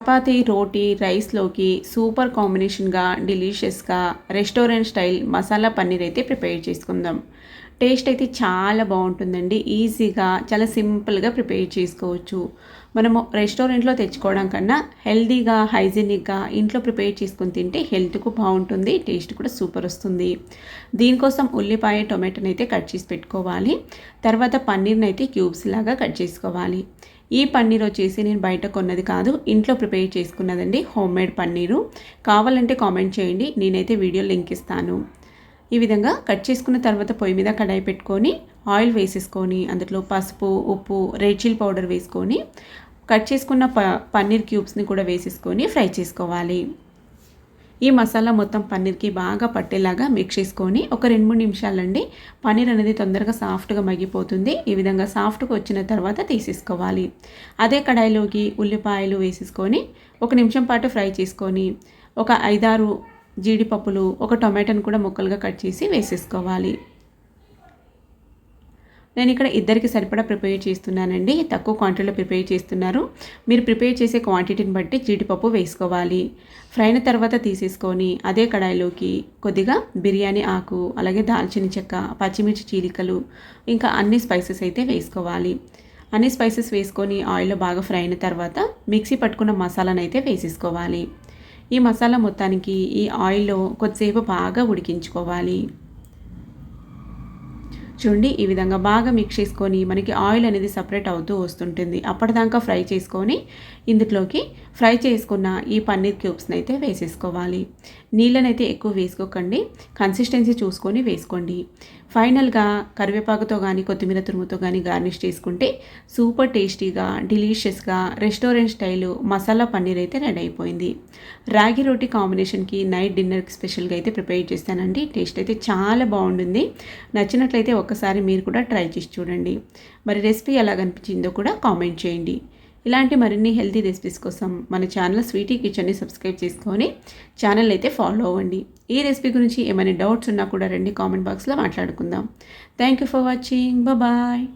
చపాతీ, రోటీ, రైస్లోకి సూపర్ కాంబినేషన్గా డెలీషియస్గా restaurant style masala paneer అయితే ప్రిపేర్ చేసుకుందాం. టేస్ట్ అయితే చాలా బాగుంటుందండి. ఈజీగా చాలా సింపుల్గా ప్రిపేర్ చేసుకోవచ్చు. మనము రెస్టారెంట్లో తెచ్చుకోవడం కన్నా హెల్తీగా హైజీనిక్గా ఇంట్లో ప్రిపేర్ చేసుకొని తింటే హెల్త్కు బాగుంటుంది, టేస్ట్ కూడా సూపర్ వస్తుంది. దీనికోసం ఉల్లిపాయ, టొమాటోని అయితే కట్ చేసి పెట్టుకోవాలి. తర్వాత పన్నీర్ని అయితే క్యూబ్స్ లాగా కట్ చేసుకోవాలి. ఈ పన్నీర్ వచ్చేసి నేను బయట కొన్నది కాదు, ఇంట్లో ప్రిపేర్ చేసుకున్నదండి. హోమ్మేడ్ పన్నీరు. కావాలంటే కామెంట్ చేయండి, నేనైతే వీడియో లింక్ ఇస్తాను. ఈ విధంగా కట్ చేసుకున్న తర్వాత పొయ్యి మీద కడాయి పెట్టుకొని ఆయిల్ వేసేసుకొని అందులో పసుపు, ఉప్పు, రెడ్ చిల్లీ పౌడర్ వేసుకొని కట్ చేసుకున్న పన్నీర్ క్యూబ్స్ని కూడా వేసేసుకొని ఫ్రై చేసుకోవాలి. ఈ మసాలా మొత్తం పన్నీర్కి బాగా పట్టేలాగా మిక్స్ చేసుకొని ఒక 2-3 నిమిషాలండి. పన్నీర్ అనేది తొందరగా సాఫ్ట్గా మగ్గిపోతుంది. ఈ విధంగా సాఫ్ట్గా వచ్చిన తర్వాత తీసేసుకోవాలి. అదే కడాయిలోకి ఉల్లిపాయలు వేసేసుకొని 1 నిమిషం పాటు ఫ్రై చేసుకొని ఒక 5-6 జీడిపప్పులు, ఒక టొమాటోని కూడా ముక్కలుగా కట్ చేసి వేసేసుకోవాలి. నేను ఇక్కడ ఇద్దరికి సరిపడా ప్రిపేర్ చేస్తున్నానండి. తక్కువ క్వాంటిటీలో ప్రిపేర్ చేస్తున్నారు. మీరు ప్రిపేర్ చేసే క్వాంటిటీని బట్టి జీడిపప్పు వేసుకోవాలి. ఫ్రై అయిన తర్వాత తీసేసుకొని అదే కడాయిలోకి కొద్దిగా బిర్యానీ ఆకు, అలాగే దాల్చిన చెక్క, పచ్చిమిర్చి చీలికలు, ఇంకా అన్ని స్పైసెస్ అయితే వేసుకోవాలి. అన్ని స్పైసెస్ వేసుకొని ఆయిల్లో బాగా ఫ్రై అయిన తర్వాత మిక్సీ పట్టుకున్న మసాలాను అయితే వేసేసుకోవాలి. ఈ మసాలా మొత్తానికి ఈ ఆయిల్లో కొద్దిసేపు బాగా ఉడికించుకోవాలి. చూడండి, ఈ విధంగా బాగా మిక్స్ చేసుకొని మనకి ఆయిల్ అనేది సపరేట్ అవుతూ వస్తుంటుంది. అప్పటిదాకా ఫ్రై చేసుకొని ఇందులోకి ఫ్రై చేసుకున్న ఈ పన్నీర్ క్యూబ్స్ని అయితే వేసేసుకోవాలి. నీళ్ళనైతే ఎక్కువ వేసుకోకండి, కన్సిస్టెన్సీ చూసుకొని వేసుకోండి. ఫైనల్గా కరివేపాకుతో కానీ కొత్తిమీర తురుముతో కానీ గార్నిష్ చేసుకుంటే సూపర్ టేస్టీగా డెలీషియస్గా రెస్టారెంట్ స్టైలు మసాలా పన్నీర్ అయితే రెడీ అయిపోయింది. రాగి రోటీ కాంబినేషన్కి నైట్ డిన్నర్కి స్పెషల్గా అయితే ప్రిపేర్ చేస్తానండి. టేస్ట్ అయితే చాలా బాగుంటుంది. నచ్చినట్లయితే ఒక్కసారి మీరు కూడా ట్రై చేసి చూడండి. మరి రెసిపీ ఎలా అనిపించిందో కూడా కామెంట్ చేయండి. ఇలాంటి మరిన్ని హెల్తీ రెసిపీస్ కోసం మన ఛానల్ స్వీటీ కిచెన్ని సబ్స్క్రైబ్ చేసుకొని ఛానల్ అయితే ఫాలో అవ్వండి. ఈ రెసిపీ గురించి ఏమైనా డౌట్స్ ఉన్నా కూడా రండి కామెంట్ బాక్స్లో మాట్లాడుకుందాం. Thank you for watching. Bye.